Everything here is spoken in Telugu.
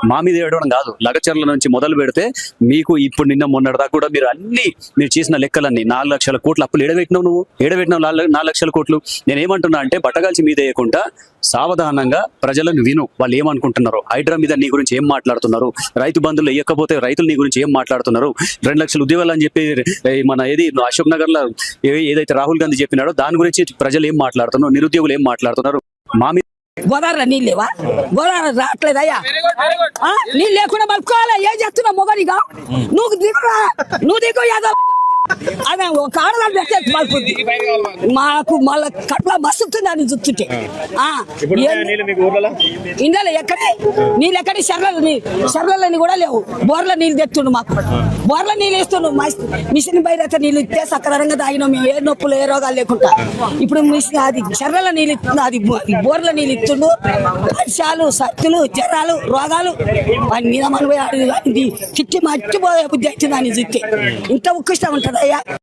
మా మీద ఏడవడం కాదు, లగచర్ల నుంచి మొదలు పెడితే మీకు ఇప్పుడు నిన్న మొన్నటిదాకా కూడా మీరు చేసిన లెక్కలన్నీ 4 లక్షల కోట్లు అప్పులు ఏడబెట్టినావు. నువ్వు ఏడబెట్టినావు 4 లక్షల కోట్లు. నేను ఏమంటున్నా అంటే బట్టగాల్చి మీద వేయకుండా సావధానంగా ప్రజలను విను, వాళ్ళు ఏమనుకుంటున్నారు, హైడ్రా మీద నీ గురించి ఏం మాట్లాడుతున్నారు, రైతు బంధువులు ఇవ్వకపోతే రైతులు నీ గురించి ఏం మాట్లాడుతున్నారు, 2 లక్షల ఉద్యోగాలు అని చెప్పి మన అశోక్ నగర్ లో ఏదైతే రాహుల్ గాంధీ చెప్పినాడో దాని గురించి ప్రజలు ఏం మాట్లాడుతున్నారు, నిరుద్యోగులు ఏం మాట్లాడుతున్నారు. మా మీద గోదావరిలో నీళ్ళు లేవా? గోదావరి రావట్లేదయ్యా, నీళ్ళు లేకుండా బతుకోవాలా? ఏం చేస్తున్నావు మొగనిగా? నువ్వు దిగురా, నువ్వు దిగు యాదవ్. అదే ఒక ఆడదాన్ని పెట్టేది పడుతుంది మాకు, మళ్ళీ కట్ల మస్తుంటుంది అని చూస్తుంటే. ఇంట్లో ఎక్కడే నీళ్ళు, ఎక్కడి శర్రలని కూడా లేవు. బోర్ల నీళ్ళు తెస్తుండు మాకు, బోర్ల నీళ్ళు వేస్తుండు. మిషన్ బయట నీళ్ళు ఇస్తే సక్కదరంగా తాగినాం మేము, ఏ నొప్పులు ఏ రోగాలు లేకుండా. ఇప్పుడు మిషన్ అది శర్రల నీళ్ళు ఇస్తుంది, అది బోర్ల నీళ్ళు ఇస్తుండు. వర్షాలు, సత్తులు, జ్వరాలు, రోగాలు వాని మీద మనం తిట్టి మర్చిపోయే బుద్ధి అవుతుంది అని చూస్తే. ఇంత ఉత్కృష్టం ఉంటుంది అయ్యా.